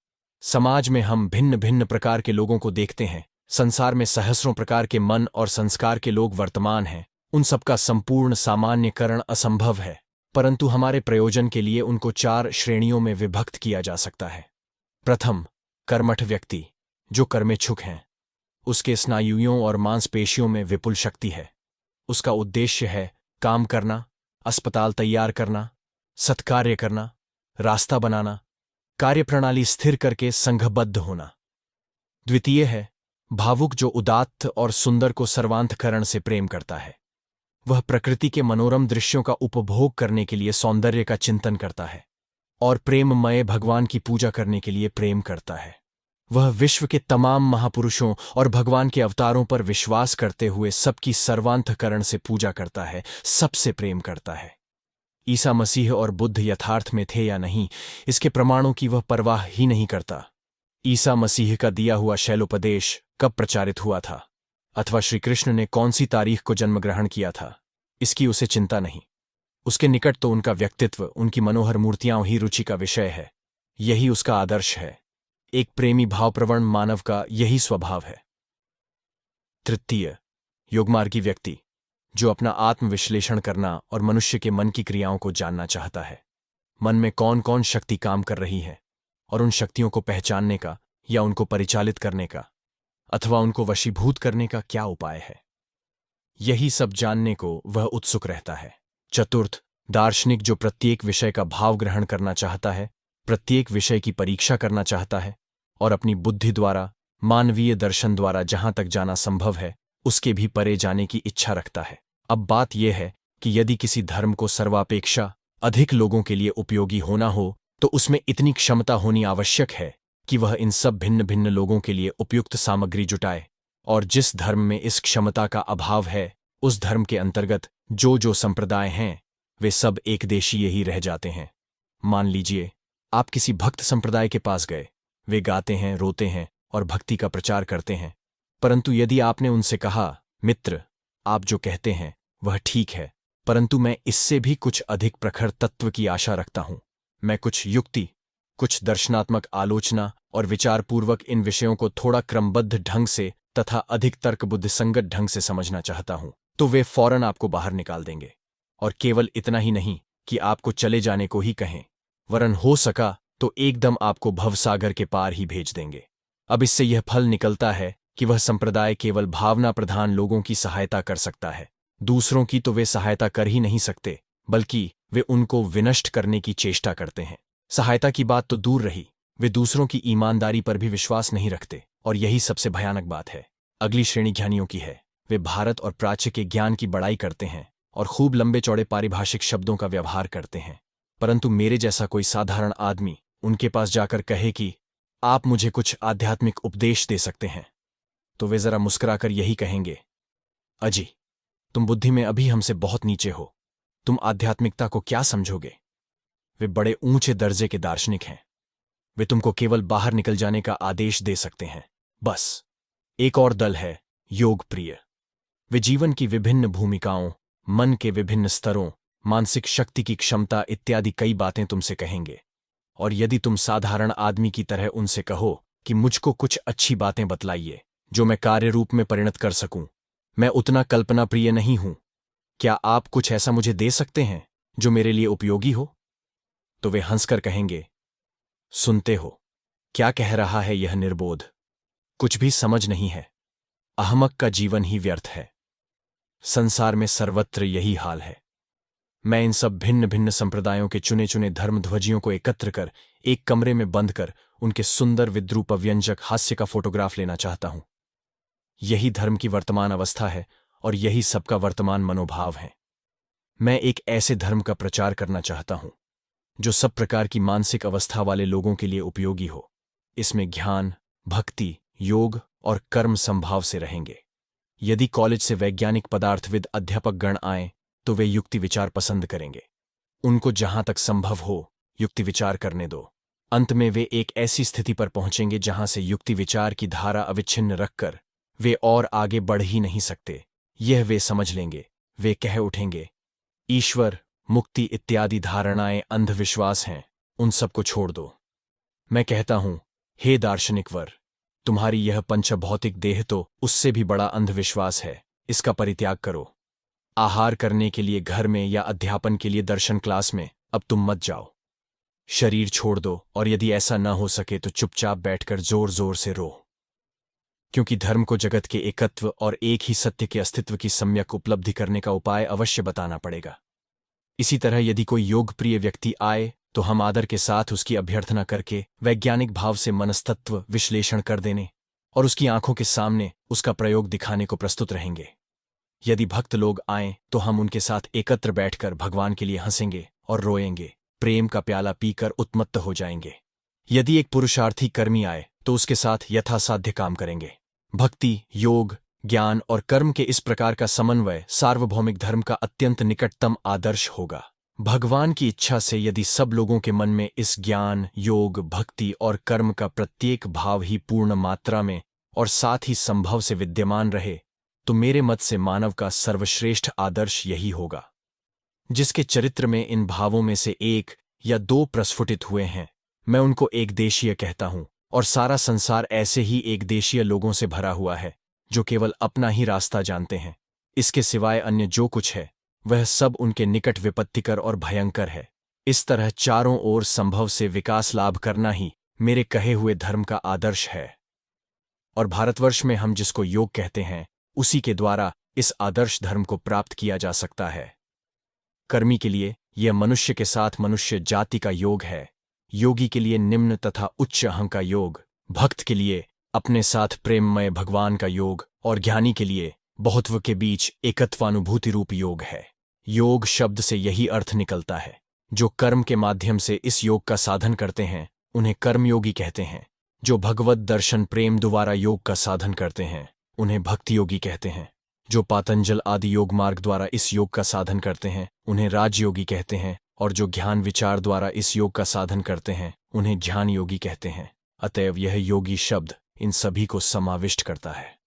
समाज में हम भिन्न भिन्न प्रकार के लोगों को देखते हैं। संसार में सहस्रों प्रकार के मन और संस्कार के लोग वर्तमान हैं। उन सबका संपूर्ण सामान्यकरण असंभव है, परंतु हमारे प्रयोजन के लिए उनको 4 श्रेणियों में विभक्त किया जा सकता है। प्रथम, कर्मठ व्यक्ति, जो कर्मेच्छुक हैं। उसके स्नायुओं और मांसपेशियों में विपुल शक्ति है। उसका उद्देश्य है काम करना, अस्पताल तैयार करना, सत्कार्य करना, रास्ता बनाना, कार्यप्रणाली स्थिर करके संघबद्ध होना। द्वितीय है भावुक, जो उदात्त और सुंदर को सर्वांतकरण से प्रेम करता है। वह प्रकृति के मनोरम दृश्यों का उपभोग करने के लिए सौंदर्य का चिंतन करता है और प्रेममय भगवान की पूजा करने के लिए प्रेम करता है। वह विश्व के तमाम महापुरुषों और भगवान के अवतारों पर विश्वास करते हुए सबकी सर्वांतकरण से पूजा करता है, सबसे प्रेम करता है। ईसा मसीह और बुद्ध यथार्थ में थे या नहीं, इसके प्रमाणों की वह परवाह ही नहीं करता। ईसा मसीह का दिया हुआ शैलोपदेश कब प्रचारित हुआ था, अथवा श्री कृष्ण ने कौन सी तारीख को जन्म ग्रहण किया था, इसकी उसे चिंता नहीं। उसके निकट तो उनका व्यक्तित्व, उनकी मनोहर मूर्तियां ही रुचि का विषय है। यही उसका आदर्श है। एक प्रेमी भावप्रवण मानव का यही स्वभाव है। तृतीय, योगमार्गी व्यक्ति, जो अपना आत्मविश्लेषण करना और मनुष्य के मन की क्रियाओं को जानना चाहता है। मन में कौन कौन शक्ति काम कर रही है और उन शक्तियों को पहचानने का या उनको परिचालित करने का अथवा उनको वशीभूत करने का क्या उपाय है, यही सब जानने को वह उत्सुक रहता है। चतुर्थ, दार्शनिक, जो प्रत्येक विषय का भाव ग्रहण करना चाहता है, प्रत्येक विषय की परीक्षा करना चाहता है और अपनी बुद्धि द्वारा, मानवीय दर्शन द्वारा जहां तक जाना संभव है उसके भी परे जाने की इच्छा रखता है। अब बात यह है कि यदि किसी धर्म को सर्वापेक्षा अधिक लोगों के लिए उपयोगी होना हो तो उसमें इतनी क्षमता होनी आवश्यक है कि वह इन सब भिन्न भिन्न लोगों के लिए उपयुक्त सामग्री जुटाए। और जिस धर्म में इस क्षमता का अभाव है, उस धर्म के अंतर्गत जो संप्रदाय हैं वे सब एकदेशीय ही रह जाते हैं। मान लीजिए आप किसी भक्त संप्रदाय के पास गए। वे गाते हैं, रोते हैं और भक्ति का प्रचार करते हैं, परंतु यदि आपने उनसे कहा, मित्र, आप जो कहते हैं वह ठीक है, परंतु मैं इससे भी कुछ अधिक प्रखर तत्व की आशा रखता हूं। मैं कुछ युक्ति, कुछ दर्शनात्मक आलोचना और विचारपूर्वक इन विषयों को थोड़ा क्रमबद्ध ढंग से तथा अधिक तर्क बुद्धिसंगत ढंग से समझना चाहता हूं, तो वे फौरन आपको बाहर निकाल देंगे। और केवल इतना ही नहीं कि आपको चले जाने को ही कहें, वरन हो सका तो एकदम आपको भवसागर के पार ही भेज देंगे। अब इससे यह फल निकलता है कि वह संप्रदाय केवल भावना प्रधान लोगों की सहायता कर सकता है। दूसरों की तो वे सहायता कर ही नहीं सकते, बल्कि वे उनको विनष्ट करने की चेष्टा करते हैं। सहायता की बात तो दूर रही, वे दूसरों की ईमानदारी पर भी विश्वास नहीं रखते। और यही सबसे भयानक बात है। अगली श्रेणी ज्ञानियों की है। वे भारत और प्राच्य के ज्ञान की बड़ाई करते हैं और खूब लंबे चौड़े पारिभाषिक शब्दों का व्यवहार करते हैं, परंतु मेरे जैसा कोई साधारण आदमी उनके पास जाकर कहे कि आप मुझे कुछ आध्यात्मिक उपदेश दे सकते हैं, तो वे जरा मुस्कुराकर यही कहेंगे, अजी, तुम बुद्धि में अभी हमसे बहुत नीचे हो, तुम आध्यात्मिकता को क्या समझोगे। वे बड़े ऊंचे दर्जे के दार्शनिक हैं। वे तुमको केवल बाहर निकल जाने का आदेश दे सकते हैं, बस। एक और दल है योग प्रिय। वे जीवन की विभिन्न भूमिकाओं, मन के विभिन्न स्तरों, मानसिक शक्ति की क्षमता इत्यादि कई बातें तुमसे कहेंगे। और यदि तुम साधारण आदमी की तरह उनसे कहो कि मुझको कुछ अच्छी बातें बतलाइए जो मैं कार्य रूप में परिणत कर सकूं, मैं उतना कल्पना प्रिय नहीं हूं। क्या आप कुछ ऐसा मुझे दे सकते हैं जो मेरे लिए उपयोगी हो? तो वे हंसकर कहेंगे, सुनते हो क्या कह रहा है यह निर्बोध? कुछ भी समझ नहीं है। अहमक का जीवन ही व्यर्थ है। संसार में सर्वत्र यही हाल है। मैं इन सब भिन्न भिन्न संप्रदायों के चुने चुने धर्मध्वजियों को एकत्र कर एक कमरे में बंद कर उनके सुंदर विद्रूपव्यंजक हास्य का फोटोग्राफ लेना चाहता हूं। यही धर्म की वर्तमान अवस्था है और यही सबका वर्तमान मनोभाव है। मैं एक ऐसे धर्म का प्रचार करना चाहता हूं जो सब प्रकार की मानसिक अवस्था वाले लोगों के लिए उपयोगी हो। इसमें ज्ञान, भक्ति, योग और कर्म संभाव से रहेंगे। यदि कॉलेज से वैज्ञानिक पदार्थविद अध्यापक गण आए तो वे युक्ति विचार पसंद करेंगे। उनको जहां तक संभव हो युक्ति विचार करने दो। अंत में वे एक ऐसी स्थिति पर पहुंचेंगे जहां से युक्ति विचार की धारा अविच्छिन्न रखकर वे और आगे बढ़ ही नहीं सकते। यह वे समझ लेंगे। वे कह उठेंगे, ईश्वर, मुक्ति इत्यादि धारणाएं अंधविश्वास हैं, उन सबको छोड़ दो। मैं कहता हूं, हे दार्शनिक वर, तुम्हारी यह पंचभौतिक देह तो उससे भी बड़ा अंधविश्वास है। इसका परित्याग करो। आहार करने के लिए घर में या अध्यापन के लिए दर्शन क्लास में अब तुम मत जाओ। शरीर छोड़ दो और यदि ऐसा न हो सके तो चुपचाप बैठकर जोर जोर से रो। क्योंकि धर्म को जगत के एकत्व और एक ही सत्य के अस्तित्व की सम्यक उपलब्धि करने का उपाय अवश्य बताना पड़ेगा। इसी तरह यदि कोई योग प्रिय व्यक्ति आए तो हम आदर के साथ उसकी अभ्यर्थना करके वैज्ञानिक भाव से मनस्तत्व विश्लेषण कर देने और उसकी आंखों के सामने उसका प्रयोग दिखाने को प्रस्तुत रहेंगे। यदि भक्त लोग आएं तो हम उनके साथ एकत्र बैठकर भगवान के लिए हंसेंगे और रोएंगे, प्रेम का प्याला पीकर उन्मत्त हो जाएंगे। यदि एक पुरुषार्थी कर्मी आए तो उसके साथ यथासाध्य काम करेंगे। भक्ति, योग, ज्ञान और कर्म के इस प्रकार का समन्वय सार्वभौमिक धर्म का अत्यंत निकटतम आदर्श होगा। भगवान की इच्छा से यदि सब लोगों के मन में इस ज्ञान, योग, भक्ति और कर्म का प्रत्येक भाव ही पूर्ण मात्रा में और साथ ही संभव से विद्यमान रहे तो मेरे मत से मानव का सर्वश्रेष्ठ आदर्श यही होगा। जिसके चरित्र में इन भावों में से एक या दो प्रस्फुटित हुए हैं, मैं उनको एक देशीय कहता हूं। और सारा संसार ऐसे ही एक देशीय लोगों से भरा हुआ है जो केवल अपना ही रास्ता जानते हैं। इसके सिवाय अन्य जो कुछ है वह सब उनके निकट विपत्तिकर और भयंकर है। इस तरह चारों ओर संभव से विकास लाभ करना ही मेरे कहे हुए धर्म का आदर्श है। और भारतवर्ष में हम जिसको योग कहते हैं उसी के द्वारा इस आदर्श धर्म को प्राप्त किया जा सकता है। कर्मी के लिए यह मनुष्य के साथ मनुष्य जाति का योग है, योगी के लिए निम्न तथा उच्च अहं का योग, भक्त के लिए अपने साथ प्रेममय भगवान का योग और ज्ञानी के लिए बहुत्व के बीच एकत्वानुभूति रूप योग है। योग शब्द से यही अर्थ निकलता है। जो कर्म के माध्यम से इस योग का साधन करते हैं उन्हें कर्मयोगी कहते हैं। जो भगवत दर्शन प्रेम द्वारा योग का साधन करते हैं उन्हें भक्ति योगी कहते हैं। जो पातंजल आदि योग मार्ग द्वारा इस योग का साधन करते हैं उन्हें राजयोगी कहते हैं। और जो ज्ञान विचार द्वारा इस योग का साधन करते हैं उन्हें ज्ञान योगी कहते हैं। अतएव यह योगी शब्द इन सभी को समाविष्ट करता है।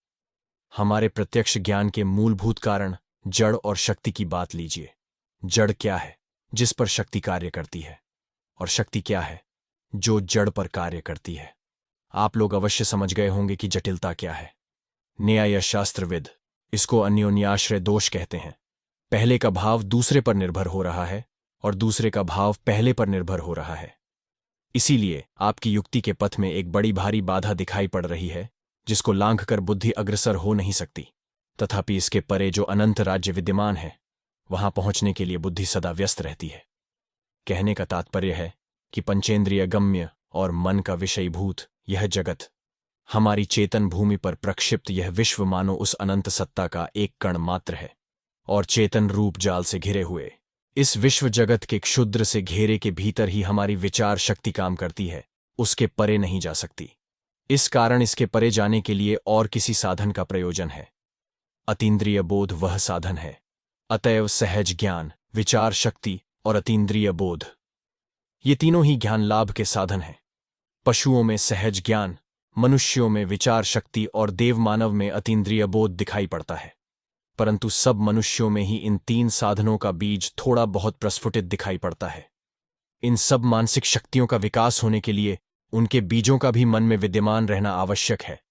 हमारे प्रत्यक्ष ज्ञान के मूलभूत कारण जड़ और शक्ति की बात लीजिए। जड़ क्या है? जिस पर शक्ति कार्य करती है। और शक्ति क्या है? जो जड़ पर कार्य करती है। आप लोग अवश्य समझ गए होंगे कि जटिलता क्या है। न्याय शास्त्रविद इसको अन्योन्याश्रय दोष कहते हैं। पहले का भाव दूसरे पर निर्भर हो रहा है और दूसरे का भाव पहले पर निर्भर हो रहा है। इसीलिए आपकी युक्ति के पथ में एक बड़ी भारी बाधा दिखाई पड़ रही है जिसको लांघकर बुद्धि अग्रसर हो नहीं सकती। तथापि इसके परे जो अनंत राज्य विद्यमान है वहां पहुंचने के लिए बुद्धि सदा व्यस्त रहती है। कहने का तात्पर्य है कि पंचेंद्रिय गम्य और मन का विषयीभूत यह जगत, हमारी चेतन भूमि पर प्रक्षिप्त यह विश्व मानो उस अनंत सत्ता का एक कण मात्र है। और चेतन रूप जाल से घिरे हुए इस विश्व जगत के क्षुद्र से घेरे के भीतर ही हमारी विचार शक्ति काम करती है, उसके परे नहीं जा सकती। इस कारण इसके परे जाने के लिए और किसी साधन का प्रयोजन है। अतीन्द्रिय बोध वह साधन है। अतएव सहज ज्ञान, विचार शक्ति और अतीन्द्रिय बोध ये तीनों ही ज्ञान लाभ के साधन हैं। पशुओं में सहज ज्ञान, मनुष्यों में विचार शक्ति और देवमानव में अतीन्द्रिय बोध दिखाई पड़ता है। परंतु सब मनुष्यों में ही इन तीन साधनों का बीज थोड़ा बहुत प्रस्फुटित दिखाई पड़ता है। इन सब मानसिक शक्तियों का विकास होने के लिए उनके बीजों का भी मन में विद्यमान रहना आवश्यक है।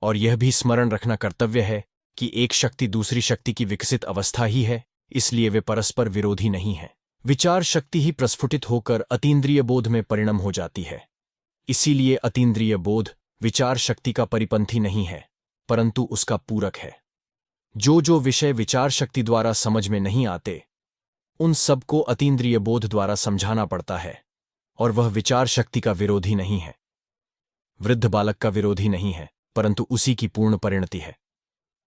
और यह भी स्मरण रखना कर्तव्य है कि एक शक्ति दूसरी शक्ति की विकसित अवस्था ही है, इसलिए वे परस्पर विरोधी नहीं हैं। विचार शक्ति ही प्रस्फुटित होकर अतीन्द्रिय बोध में परिणम हो जाती है। इसीलिए अतीन्द्रिय बोध विचार शक्ति का परिपंथी नहीं है, परंतु उसका पूरक है। जो विषय विचार शक्ति द्वारा समझ में नहीं आते, उन सबको अतीन्द्रिय बोध द्वारा समझाना पड़ता है, और वह विचार शक्ति का विरोधी नहीं है। वृद्ध बालक का विरोधी नहीं है, परंतु उसी की पूर्ण परिणति है।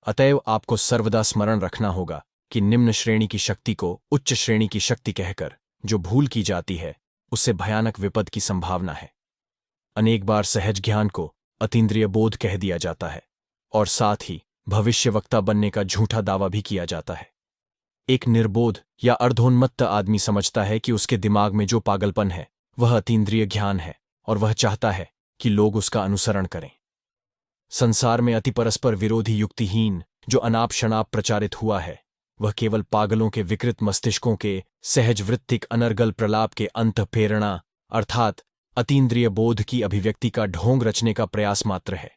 अतएव आपको सर्वदा स्मरण रखना होगा कि निम्न श्रेणी की शक्ति को उच्च श्रेणी की शक्ति कहकर जो भूल की जाती है, उससे भयानक विपद की संभावना है। अनेक बार सहज ज्ञान को अतीन्द्रिय बोध कह दिया जाता है, और साथ ही भविष्यवक्ता बनने का झूठा दावा भी किया जाता है। एक निर्बोध या अर्धोन्मत्त आदमी समझता है कि उसके दिमाग में जो पागलपन है वह अतीन्द्रिय ज्ञान है, और वह चाहता है कि लोग उसका अनुसरण करें। संसार में अति परस्पर विरोधी युक्तिहीन जो अनाप शनाप प्रचारित हुआ है, वह केवल पागलों के विकृत मस्तिष्कों के सहज वृत्तिक अनर्गल प्रलाप के अंतःप्रेरणा अर्थात अतीन्द्रिय बोध की अभिव्यक्ति का ढोंग रचने का प्रयास मात्र है।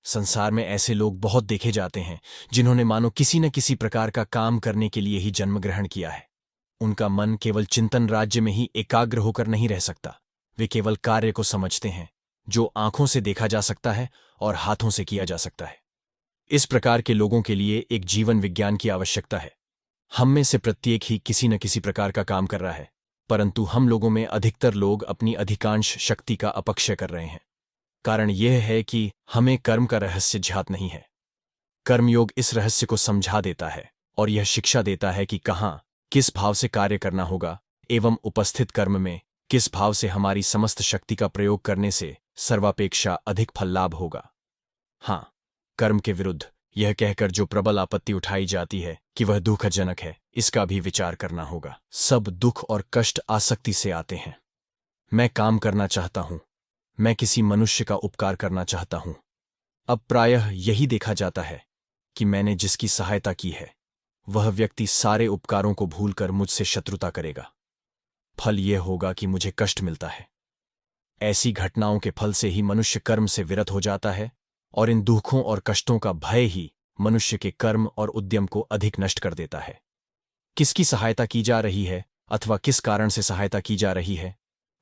संसार में ऐसे लोग बहुत देखे जाते हैं जिन्होंने मानो किसी न किसी प्रकार का काम करने के लिए ही जन्म ग्रहण किया है। उनका मन केवल चिंतन राज्य में ही एकाग्र होकर नहीं रह सकता। वे केवल कार्य को समझते हैं जो आंखों से देखा जा सकता है और हाथों से किया जा सकता है। इस प्रकार के लोगों के लिए एक जीवन विज्ञान की आवश्यकता है। हम में से प्रत्येक ही किसी न किसी प्रकार का काम कर रहा है, परंतु हम लोगों में अधिकतर लोग अपनी अधिकांश शक्ति का अपक्षय कर रहे हैं। कारण यह है कि हमें कर्म का रहस्य ज्ञात नहीं है। कर्मयोग इस रहस्य को समझा देता है और यह शिक्षा देता है कि कहाँ किस भाव से कार्य करना होगा एवं उपस्थित कर्म में किस भाव से हमारी समस्त शक्ति का प्रयोग करने से सर्वापेक्षा अधिक फल लाभ होगा। हाँ, कर्म के विरुद्ध यह कहकर जो प्रबल आपत्ति उठाई जाती है कि वह दुखजनक है, इसका भी विचार करना होगा। सब दुख और कष्ट आसक्ति से आते हैं। मैं काम करना चाहता हूं, मैं किसी मनुष्य का उपकार करना चाहता हूं। अब प्रायः यही देखा जाता है कि मैंने जिसकी सहायता की है वह व्यक्ति सारे उपकारों को भूलकर मुझसे शत्रुता करेगा। फल यह होगा कि मुझे कष्ट मिलता है। ऐसी घटनाओं के फल से ही मनुष्य कर्म से विरत हो जाता है, और इन दुखों और कष्टों का भय ही मनुष्य के कर्म और उद्यम को अधिक नष्ट कर देता है। किसकी सहायता की जा रही है अथवा किस कारण से सहायता की जा रही है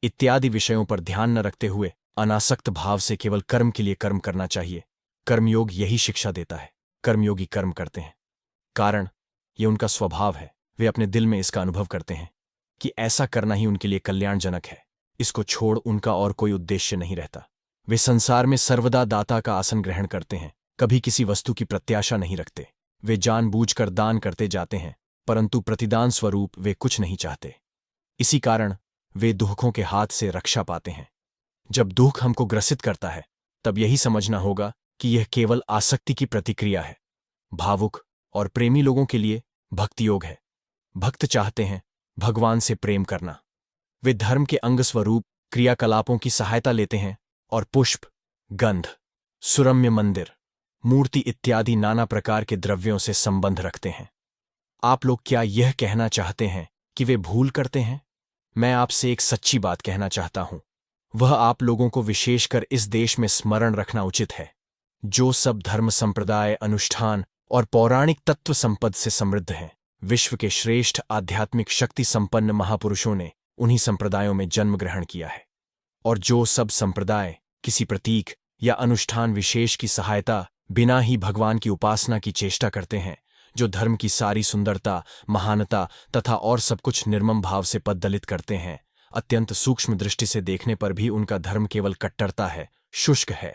इत्यादि विषयों पर ध्यान न रखते हुए अनासक्त भाव से केवल कर्म के लिए कर्म करना चाहिए। कर्मयोग यही शिक्षा देता है। कर्मयोगी कर्म करते हैं कारण ये उनका स्वभाव है। वे अपने दिल में इसका अनुभव करते हैं कि ऐसा करना ही उनके लिए कल्याणजनक है। इसको छोड़ उनका और कोई उद्देश्य नहीं रहता। वे संसार में सर्वदा दाता का आसन ग्रहण करते हैं, कभी किसी वस्तु की प्रत्याशा नहीं रखते। वे जानबूझकर दान करते जाते हैं, परंतु प्रतिदान स्वरूप वे कुछ नहीं चाहते। इसी कारण वे दुखों के हाथ से रक्षा पाते हैं। जब दुख हमको ग्रसित करता है तब यही समझना होगा कि यह केवल आसक्ति की प्रतिक्रिया है। भावुक और प्रेमी लोगों के लिए भक्ति योग है। भक्त चाहते हैं भगवान से प्रेम करना। वे धर्म के अंग स्वरूप क्रियाकलापों की सहायता लेते हैं और पुष्प, गंध, सुरम्य मंदिर, मूर्ति इत्यादि नाना प्रकार के द्रव्यों से संबंध रखते हैं। आप लोग क्या यह कहना चाहते हैं कि वे भूल करते हैं? मैं आपसे एक सच्ची बात कहना चाहता हूं। वह आप लोगों को विशेषकर इस देश में स्मरण रखना उचित है। जो सब धर्म संप्रदाय, अनुष्ठान और पौराणिक तत्व संपद से समृद्ध हैं, विश्व के श्रेष्ठ आध्यात्मिक शक्ति संपन्न महापुरुषों ने उन्हीं संप्रदायों में जन्म ग्रहण किया है। और जो सब संप्रदाय किसी प्रतीक या अनुष्ठान विशेष की सहायता बिना ही भगवान की उपासना की चेष्टा करते हैं, जो धर्म की सारी सुंदरता, महानता तथा और सब कुछ निर्मम भाव से पद्दलित करते हैं, अत्यंत सूक्ष्म दृष्टि से देखने पर भी उनका धर्म केवल कट्टरता है, शुष्क है।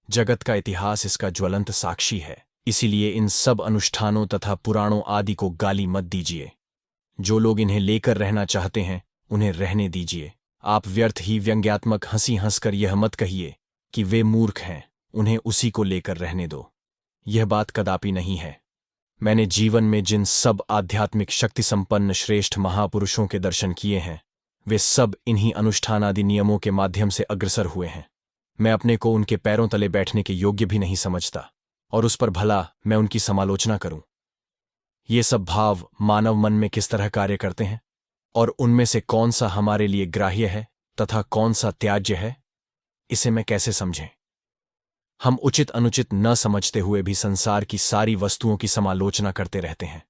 जगत का इतिहास इसका ज्वलंत साक्षी है। इसीलिए इन सब अनुष्ठानों तथा पुराणों आदि को गाली मत दीजिए। जो लोग इन्हें लेकर रहना चाहते हैं उन्हें रहने दीजिए। आप व्यर्थ ही व्यंग्यात्मक हंसी हंसकर यह मत कहिए कि वे मूर्ख हैं, उन्हें उसी को लेकर रहने दो। यह बात कदापि नहीं है। मैंने जीवन में जिन सब आध्यात्मिक शक्ति संपन्न श्रेष्ठ महापुरुषों के दर्शन किए हैं, वे सब इन्हीं अनुष्ठानादि नियमों के माध्यम से अग्रसर हुए हैं। मैं अपने को उनके पैरों तले बैठने के योग्य भी नहीं समझता, और उस पर भला मैं उनकी समालोचना करूं। ये सब भाव मानव मन में किस तरह कार्य करते हैं और उनमें से कौन सा हमारे लिए ग्राह्य है तथा कौन सा त्याज्य है, इसे मैं कैसे समझें? हम उचित अनुचित न समझते हुए भी संसार की सारी वस्तुओं की समालोचना करते रहते हैं।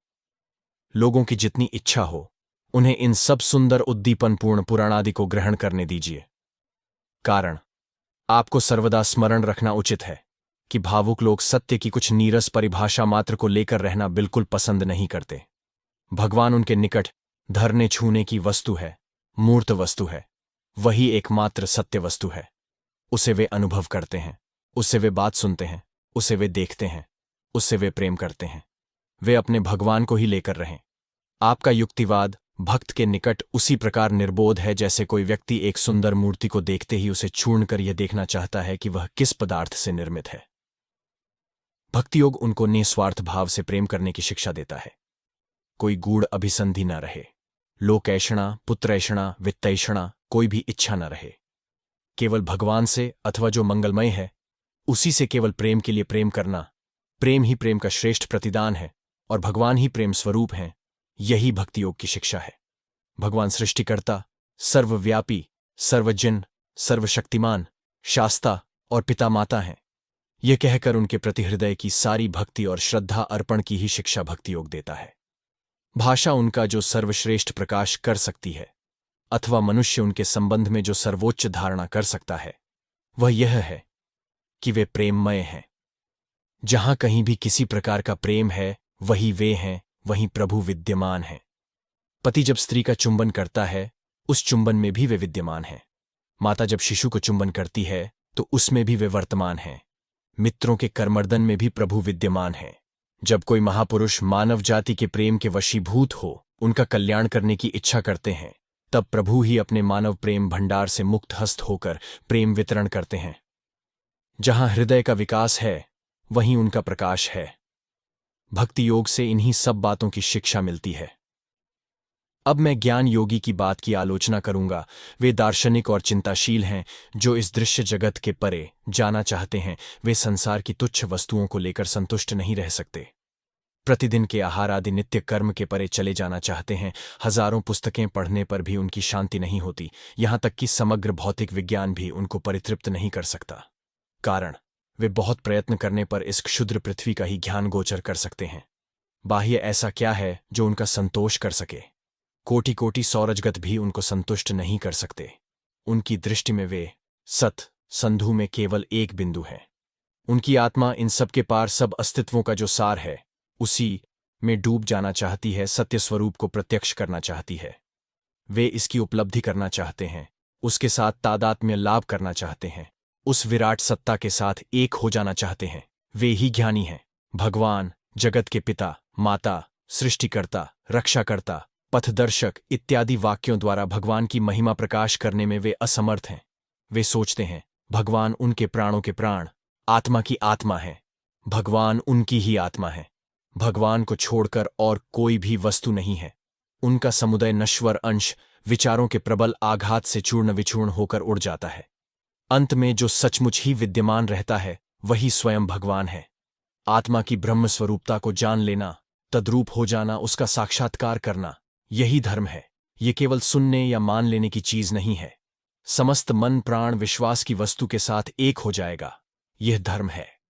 लोगों की जितनी इच्छा हो, उन्हें इन सब सुंदर उद्दीपनपूर्ण पुराणादि को ग्रहण करने दीजिए। कारण आपको सर्वदा स्मरण रखना उचित है कि भावुक लोग सत्य की कुछ नीरस परिभाषा मात्र को लेकर रहना बिल्कुल पसंद नहीं करते। भगवान उनके निकट धरने छूने की वस्तु है, मूर्त वस्तु है, वही एकमात्र सत्य वस्तु है। उसे वे अनुभव करते हैं, उससे वे बात सुनते हैं, उसे वे देखते हैं, उससे वे प्रेम करते हैं। वे अपने भगवान को ही लेकर रहें। आपका युक्तिवाद भक्त के निकट उसी प्रकार निर्बोध है जैसे कोई व्यक्ति एक सुंदर मूर्ति को देखते ही उसे छूण कर यह देखना चाहता है कि वह किस पदार्थ से निर्मित है। भक्ति योग उनको निस्वार्थ भाव से प्रेम करने की शिक्षा देता है। कोई गूढ़ अभिसंधि न रहे, लोकैषणा, पुत्रैषणा, वित्तैषणा, कोई भी इच्छा न रहे। केवल भगवान से अथवा जो मंगलमय है उसी से केवल प्रेम के लिए प्रेम करना। प्रेम ही प्रेम का श्रेष्ठ प्रतिदान है और भगवान ही प्रेम स्वरूप हैं। यही भक्ति योग की शिक्षा है। भगवान सृष्टिकर्ता, सर्वव्यापी, सर्वजन, सर्वशक्तिमान, शास्ता और पिता माता हैं। यह कहकर उनके प्रति हृदय की सारी भक्ति और श्रद्धा अर्पण की ही शिक्षा भक्ति योग देता है। भाषा उनका जो सर्वश्रेष्ठ प्रकाश कर सकती है अथवा मनुष्य उनके संबंध में जो सर्वोच्च धारणा कर सकता है वह यह है कि वे प्रेममय हैं। जहां कहीं भी किसी प्रकार का प्रेम है वही वे हैं, वहीं प्रभु विद्यमान हैं। पति जब स्त्री का चुंबन करता है उस चुंबन में भी वे विद्यमान हैं। माता जब शिशु को चुंबन करती है तो उसमें भी वे वर्तमान हैं। मित्रों के करमर्दन में भी प्रभु विद्यमान हैं। जब कोई महापुरुष मानव जाति के प्रेम के वशीभूत हो, उनका कल्याण करने की इच्छा करते हैं, तब प्रभु ही अपने मानव प्रेम भंडार से मुक्त हस्त होकर प्रेम वितरण करते हैं। जहां हृदय का विकास है वहीं उनका प्रकाश है। भक्ति योग से इन्हीं सब बातों की शिक्षा मिलती है। अब मैं ज्ञान योगी की बात की आलोचना करूंगा। वे दार्शनिक और चिंताशील हैं जो इस दृश्य जगत के परे जाना चाहते हैं। वे संसार की तुच्छ वस्तुओं को लेकर संतुष्ट नहीं रह सकते। प्रतिदिन के आहार आदि नित्य कर्म के परे चले जाना चाहते हैं। हजारों पुस्तकें पढ़ने पर भी उनकी शांति नहीं होती। यहां तक कि समग्र भौतिक विज्ञान भी उनको परितृप्त नहीं कर सकता। कारण वे बहुत प्रयत्न करने पर इस क्षुद्र पृथ्वी का ही ज्ञान गोचर कर सकते हैं। बाह्य ऐसा क्या है जो उनका संतोष कर सके? कोटि कोटि सौरजगत भी उनको संतुष्ट नहीं कर सकते। उनकी दृष्टि में वे सत संधु में केवल एक बिंदु है। उनकी आत्मा इन सबके पार सब अस्तित्वों का जो सार है उसी में डूब जाना चाहती है, सत्य स्वरूप को प्रत्यक्ष करना चाहती है। वे इसकी उपलब्धि करना चाहते हैं, उसके साथ तादात्म्य लाभ करना चाहते हैं, उस विराट सत्ता के साथ एक हो जाना चाहते हैं। वे ही ज्ञानी हैं। भगवान, जगत के पिता, माता, सृष्टिकर्ता, रक्षाकर्ता, पथदर्शक इत्यादि वाक्यों द्वारा भगवान की महिमा प्रकाश करने में वे असमर्थ हैं। वे सोचते हैं भगवान उनके प्राणों के प्राण, आत्मा की आत्मा है। भगवान उनकी ही आत्मा है। भगवान को छोड़कर और कोई भी वस्तु नहीं है। उनका समुदय नश्वर अंश विचारों के प्रबल आघात से चूर्ण विचूर्ण होकर उड़ जाता है। अंत में जो सचमुच ही विद्यमान रहता है वही स्वयं भगवान है। आत्मा की ब्रह्म स्वरूपता को जान लेना, तद्रूप हो जाना, उसका साक्षात्कार करना, यही धर्म है। ये केवल सुनने या मान लेने की चीज नहीं है। समस्त मन प्राण विश्वास की वस्तु के साथ एक हो जाएगा, यह धर्म है।